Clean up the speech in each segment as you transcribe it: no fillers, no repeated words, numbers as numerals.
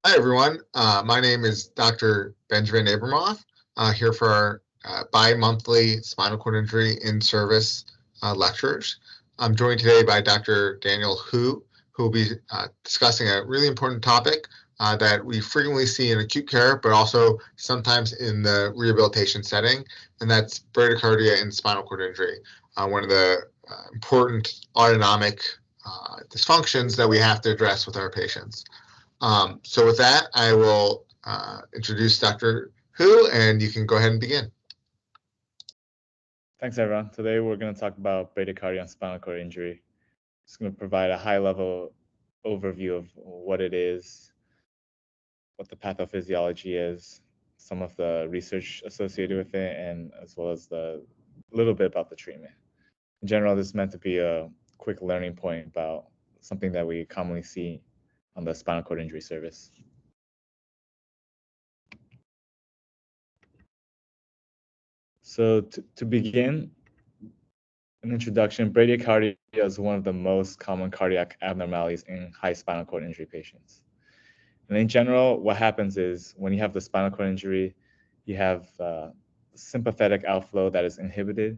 Hi, everyone. My name is Dr. Benjamin Abramoff, here for our bi-monthly spinal cord injury in service lectures. I'm joined today by Dr. Daniel Hu, who will be discussing a really important topic that we frequently see in acute care, but also sometimes in the rehabilitation setting, and that's bradycardia and spinal cord injury, one of the important autonomic dysfunctions that we have to address with our patients. So with that, I will introduce Dr. Hu, and you can go ahead and begin. Thanks, everyone. Today we're going to talk about bradycardia and spinal cord injury. It's going to provide a high-level overview of what it is, what the pathophysiology is, some of the research associated with it, and as well as a little bit about the treatment. In general, this is meant to be a quick learning point about something that we commonly see on the spinal cord injury service. So to begin, an introduction, bradycardia is one of the most common cardiac abnormalities in high spinal cord injury patients. And in general, what happens is when you have the spinal cord injury, you have sympathetic outflow that is inhibited,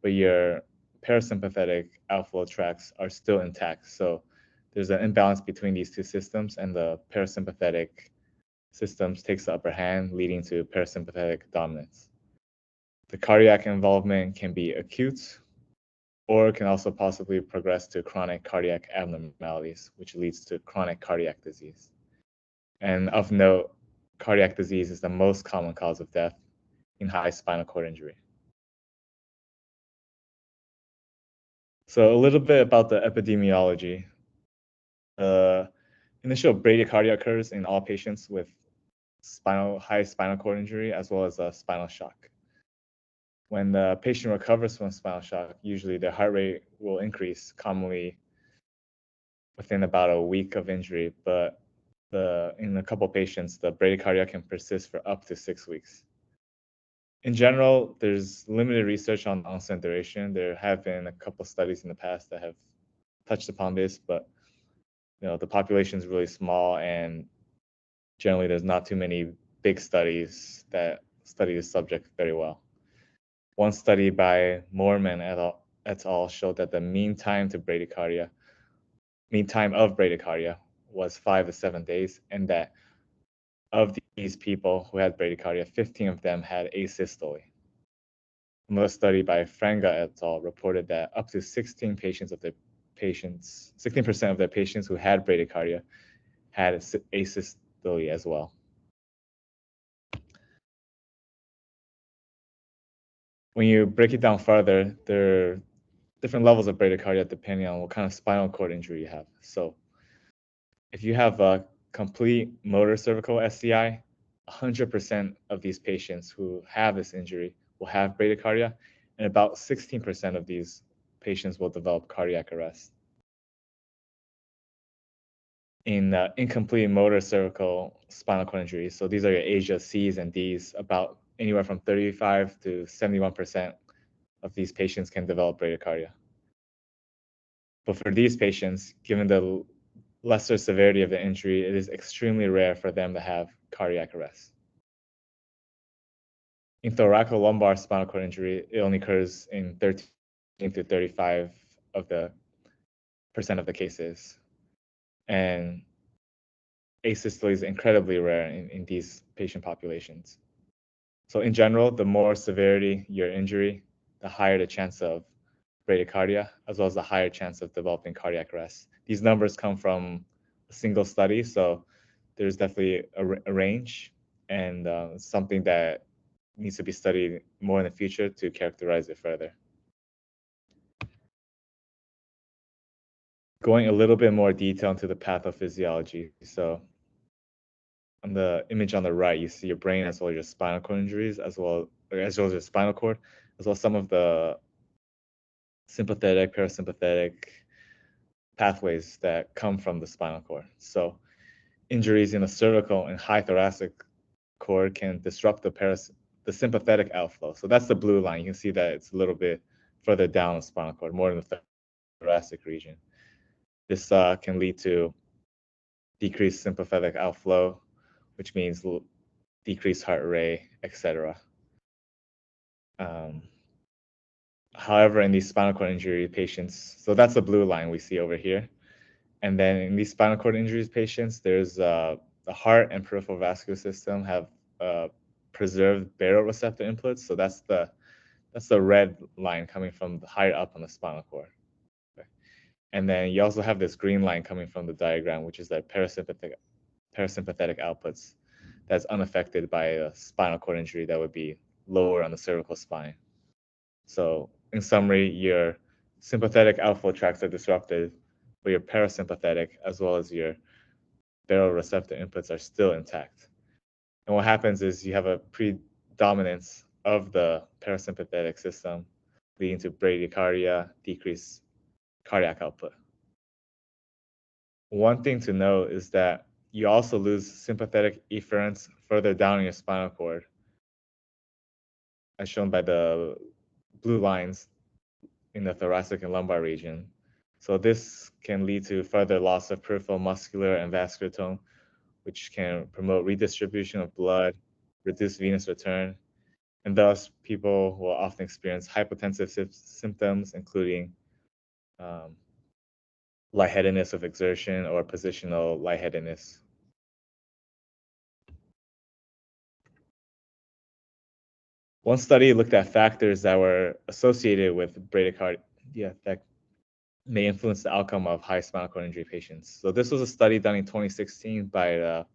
but your parasympathetic outflow tracts are still intact. So there's an imbalance between these two systems, and the parasympathetic systems takes the upper hand, leading to parasympathetic dominance. The cardiac involvement can be acute, or can also possibly progress to chronic cardiac abnormalities, which leads to chronic cardiac disease. And of note, cardiac disease is the most common cause of death in high spinal cord injury. So a little bit about the epidemiology. Initial bradycardia occurs in all patients with high spinal cord injury as well as a spinal shock. When the patient recovers from spinal shock, usually their heart rate will increase, commonly within about a week of injury, but in a couple of patients, the bradycardia can persist for up to 6 weeks. In general, there's limited research on onset duration. There have been a couple studies in the past that have touched upon this, but the population is really small, and generally there's not too many big studies that study this subject very well. One study by Moorman et al. Showed that the mean time of bradycardia was 5 to 7 days, and that of these people who had bradycardia, 15 of them had asystole. Another study by Franga et al. Reported that up to 16% of their patients who had bradycardia had asystole as well. When you break it down further, there are different levels of bradycardia depending on what kind of spinal cord injury you have. So if you have a complete motor cervical SCI, 100% of these patients who have this injury will have bradycardia, and about 16% of these patients will develop cardiac arrest. In incomplete motor cervical spinal cord injury, so these are your ASIA C's and D's, about anywhere from 35 to 71% of these patients can develop bradycardia. But for these patients, given the lesser severity of the injury, it is extremely rare for them to have cardiac arrest. In thoracolumbar spinal cord injury, it only occurs in 13 to 35% of the cases. And asystole is incredibly rare in these patient populations. So in general, the more severity your injury, the higher the chance of bradycardia, as well as the higher chance of developing cardiac arrest. These numbers come from a single study, so there's definitely a range, and something that needs to be studied more in the future to characterize it further. Going a little bit more detail into the pathophysiology. So on the image on the right, you see your brain as well as your spinal cord injuries, as well as your spinal cord, as well as some of the sympathetic, parasympathetic pathways that come from the spinal cord. So injuries in the cervical and high thoracic cord can disrupt the sympathetic outflow. So that's the blue line. You can see that it's a little bit further down the spinal cord, more in the thoracic region. This can lead to decreased sympathetic outflow, which means decreased heart rate, etc. However, in these spinal cord injury patients, so that's the blue line we see over here. And then in these spinal cord injuries patients, there's the heart and peripheral vascular system have preserved baroreceptor inputs. So that's the red line coming from higher up on the spinal cord. Okay. And then you also have this green line coming from the diagram, which is the parasympathetic outputs that's unaffected by a spinal cord injury that would be lower on the cervical spine. So in summary, your sympathetic outflow tracts are disrupted, but your parasympathetic as well as your baroreceptor inputs are still intact. And what happens is you have a predominance of the parasympathetic system, leading to bradycardia, decreased cardiac output. One thing to note is that you also lose sympathetic efferents further down in your spinal cord, as shown by the blue lines in the thoracic and lumbar region. So this can lead to further loss of peripheral muscular and vascular tone, which can promote redistribution of blood, reduce venous return, and thus people will often experience hypotensive symptoms, including lightheadedness of exertion or positional lightheadedness. One study looked at factors that were associated with bradycardia that may influence the outcome of high spinal cord injury patients. So this was a study done in 2016 by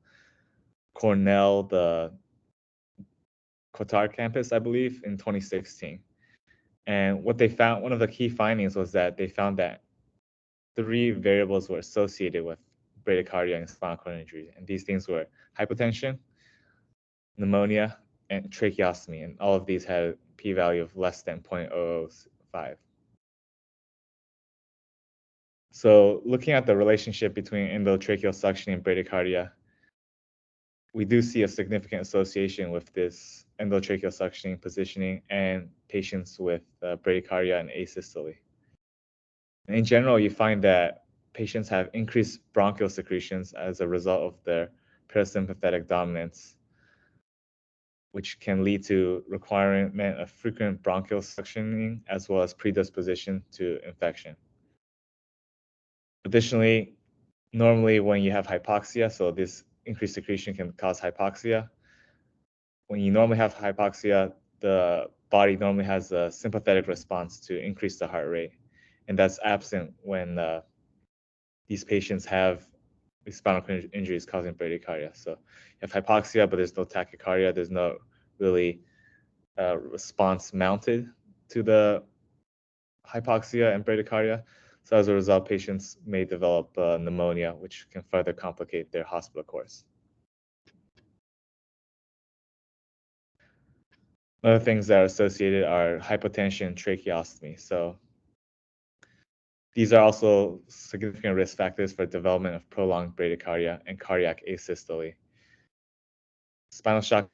Cornell, the Qatar campus, I believe, in 2016. And what they found, one of the key findings was that they found that 3 variables were associated with bradycardia and spinal cord injury. And these things were hypotension, pneumonia, and tracheostomy. And all of these had a p-value of less than 0.005. So looking at the relationship between endotracheal suction and bradycardia, we do see a significant association with this endotracheal suctioning positioning and patients with bradycardia and asystole. And in general, you find that patients have increased bronchial secretions as a result of their parasympathetic dominance, which can lead to requirement of frequent bronchial suctioning as well as predisposition to infection. Additionally, normally when you have hypoxia, so this increased secretion can cause hypoxia. When you normally have hypoxia, the body normally has a sympathetic response to increase the heart rate. And that's absent when these patients have spinal cord injuries causing bradycardia. So you have hypoxia, but there's no tachycardia. There's no really response mounted to the hypoxia and bradycardia. So as a result, patients may develop pneumonia, which can further complicate their hospital course. Other things that are associated are hypotension and tracheostomy. So these are also significant risk factors for development of prolonged bradycardia and cardiac asystole. Spinal shock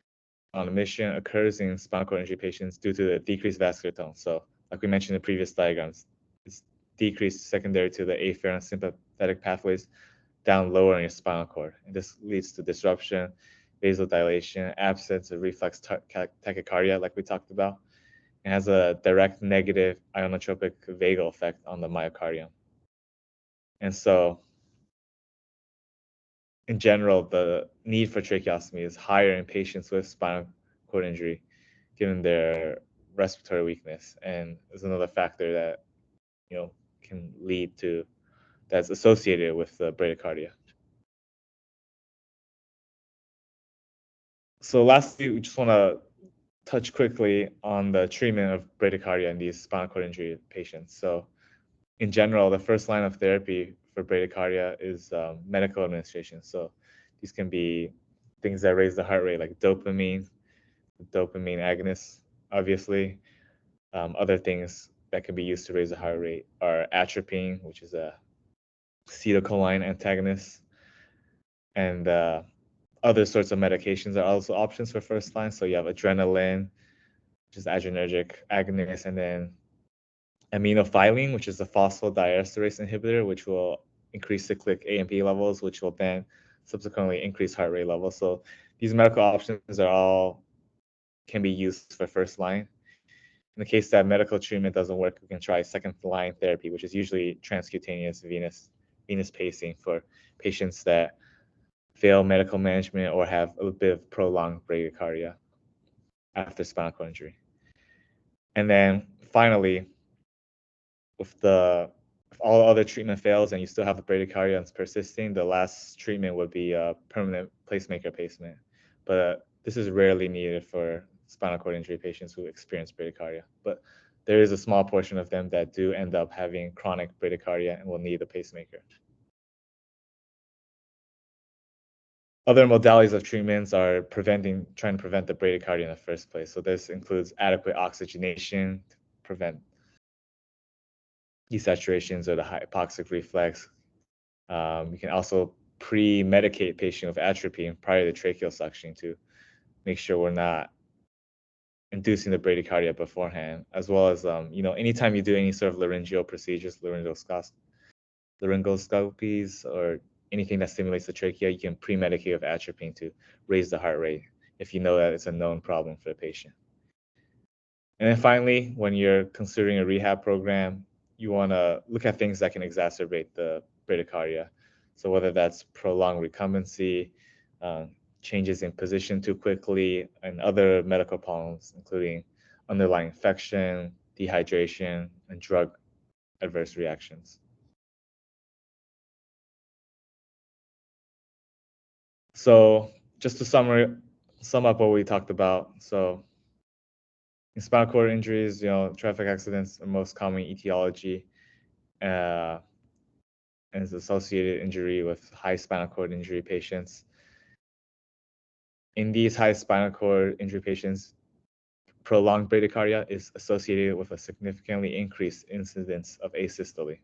on admission occurs in spinal cord injury patients due to the decreased vascular tone. So like we mentioned in the previous diagrams, it's decreased secondary to the afferent sympathetic pathways down lower in your spinal cord. And this leads to disruption, vasodilation, absence of reflex tachycardia, like we talked about, and has a direct negative ionotropic vagal effect on the myocardium. And so, in general, the need for tracheostomy is higher in patients with spinal cord injury, given their respiratory weakness, and is another factor that can lead to that's associated with bradycardia. So lastly, we just want to touch quickly on the treatment of bradycardia in these spinal cord injury patients. So in general, the first line of therapy for bradycardia is medical administration. So these can be things that raise the heart rate, like dopamine agonists, obviously. Other things that can be used to raise the heart rate are atropine, which is a acetylcholine antagonist, and other sorts of medications are also options for first line. So you have adrenaline, which is adrenergic agonist, and then aminophylline, which is a phosphodiesterase inhibitor, which will increase cyclic AMP levels, which will then subsequently increase heart rate levels. So these medical options are all can be used for first line. In the case that medical treatment doesn't work, we can try second line therapy, which is usually transcutaneous venous pacing for patients that fail medical management or have a bit of prolonged bradycardia after spinal cord injury. And then finally, if all other treatment fails and you still have a bradycardia and it's persisting, the last treatment would be a permanent pacemaker placement. But this is rarely needed for spinal cord injury patients who experience bradycardia. But there is a small portion of them that do end up having chronic bradycardia and will need a pacemaker. Other modalities of treatments are trying to prevent the bradycardia in the first place. So this includes adequate oxygenation to prevent desaturations or the hypoxic reflex. You can also pre-medicate patient with atropine prior to tracheal suction to make sure we're not inducing the bradycardia beforehand, as well as anytime you do any sort of laryngeal procedures, laryngoscopies, or anything that stimulates the trachea, you can pre-medicate with atropine to raise the heart rate if you know that it's a known problem for the patient. And then finally, when you're considering a rehab program, you want to look at things that can exacerbate the bradycardia. So whether that's prolonged recumbency, changes in position too quickly, and other medical problems, including underlying infection, dehydration, and drug adverse reactions. So just to sum up what we talked about. So in spinal cord injuries, traffic accidents are most common etiology, and is associated injury with high spinal cord injury patients. In these high spinal cord injury patients, prolonged bradycardia is associated with a significantly increased incidence of asystole.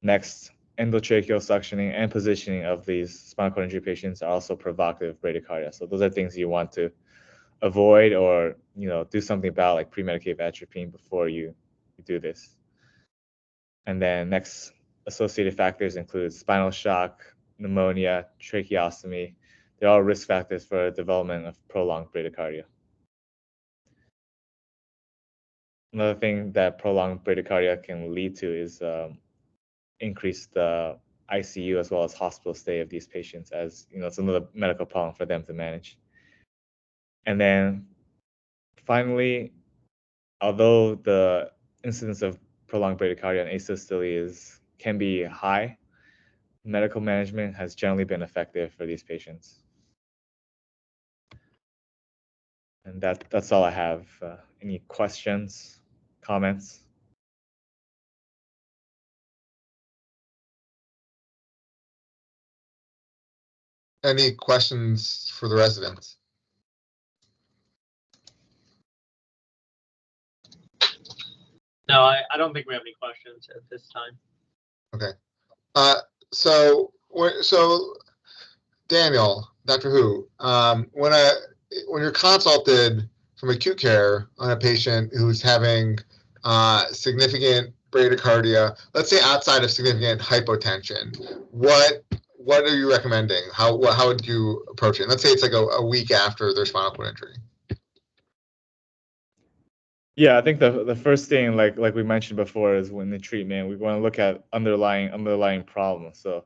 Next, endotracheal suctioning and positioning of these spinal cord injury patients are also provocative bradycardia. So those are things you want to avoid or do something about, like pre-medicate atropine before you do this. And then next, associated factors include spinal shock, pneumonia, tracheostomy. They're all risk factors for development of prolonged bradycardia. Another thing that prolonged bradycardia can lead to is increased ICU as well as hospital stay of these patients, as it's another medical problem for them to manage. And then finally, although the incidence of prolonged bradycardia and asystole can be high, medical management has generally been effective for these patients. And that's all I have. Any questions, comments? Any questions for the residents? No, I don't think we have any questions at this time. Okay. So Daniel, Dr. Hu, when you're consulted from acute care on a patient who's having significant bradycardia, let's say outside of significant hypotension, what are you recommending? How would you approach it? Let's say it's like a week after their spinal cord injury. Yeah, I think the first thing, like we mentioned before, is when the treatment, we want to look at underlying problems. So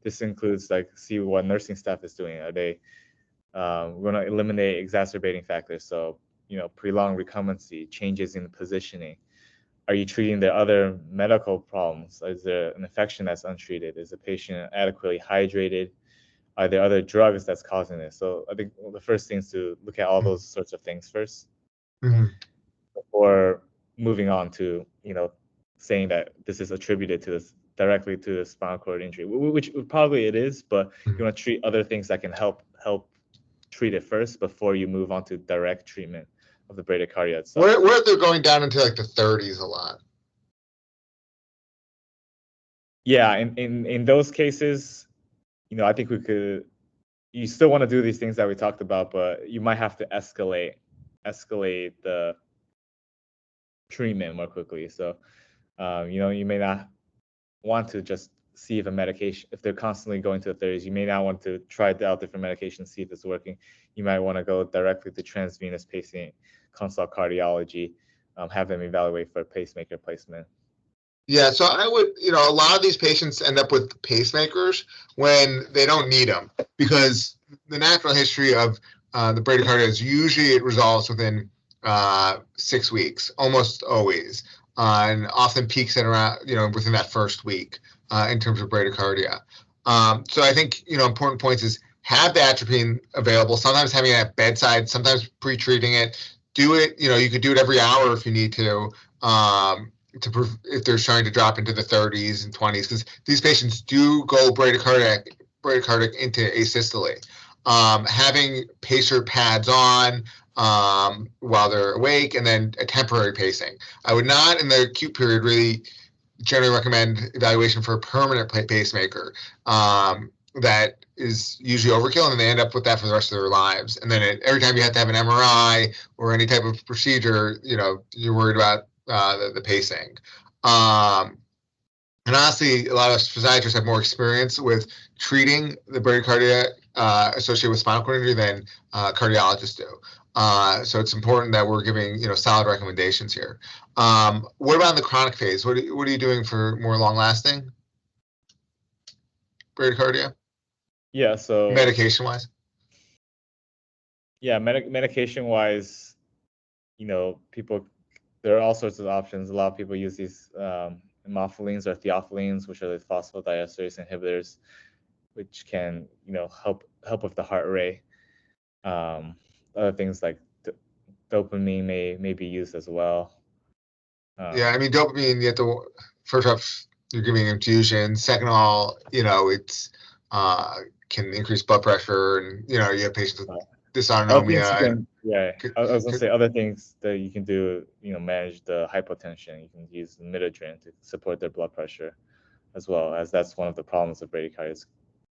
this includes see what nursing staff is doing. Are they we want to eliminate exacerbating factors. So prolonged recumbency, changes in positioning. Are you treating their other medical problems? Is there an infection that's untreated? Is the patient adequately hydrated? Are there other drugs that's causing this? So I think the first thing is to look at all those sorts of things first. Mm-hmm. Before moving on to saying that this is attributed to this directly to the spinal cord injury, which probably it is, but you want to treat other things that can help treat it first before you move on to direct treatment of the bradycardia itself. Where they're going down into the 30s a lot. Yeah, in those cases, I think you still want to do these things that we talked about, but you might have to escalate the treatment more quickly. So, you may not want to just see if a medication, if they're constantly going to the 30s, you may not want to try out different medications, see if it's working. You might want to go directly to transvenous pacing, consult cardiology, have them evaluate for pacemaker placement. Yeah, so I would, a lot of these patients end up with pacemakers when they don't need them, because the natural history of the bradycardia is usually it resolves within 6 weeks, almost always, and often peaks at around, within that first week in terms of bradycardia. So I think, important points is have the atropine available, sometimes having it at bedside, sometimes pre-treating it. Do it, you could do it every hour if you need to if they're starting to drop into the 30s and 20s, because these patients do go bradycardic into asystole. Having pacer pads on while they're awake, and then a temporary pacing. I would not, in the acute period, really generally recommend evaluation for a permanent pacemaker. That is usually overkill, and they end up with that for the rest of their lives. And then every time you have to have an MRI or any type of procedure, you're worried about the pacing. And honestly, a lot of physiatrists have more experience with treating the bradycardia associated with spinal cord injury than cardiologists do. So it's important that we're giving solid recommendations here. What about in the chronic phase? What are you doing for more long-lasting bradycardia? Yeah, so medication-wise. Yeah, medication-wise, people, there are all sorts of options. A lot of people use these imofalines or theophylines, which are the phosphodiesterase inhibitors, which can help with the heart rate. Other things like dopamine may be used as well. Yeah, I mean, dopamine, you have to, first off, you're giving infusion. Second of all, it's can increase blood pressure, and you have patients with dysautonomia. I was gonna say other things that you can do, manage the hypotension. You can use midodrine to support their blood pressure, as well, as that's one of the problems of bradycardia. It's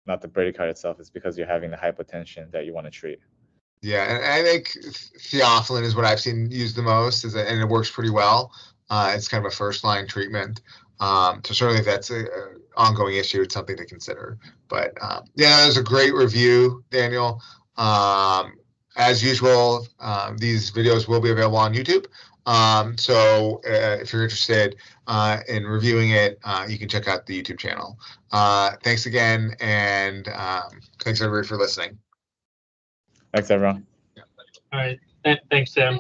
not the bradycardia itself, it's because you're having the hypotension that you want to treat. Yeah, and I think theophylline is what I've seen used the most, and it works pretty well. It's kind of a first-line treatment. So certainly if that's an ongoing issue, it's something to consider. But yeah, that was a great review, Daniel. As usual, these videos will be available on YouTube. So if you're interested in reviewing it, you can check out the YouTube channel. Thanks again, and thanks everybody for listening. Thanks, everyone. All right. Thanks, Tim.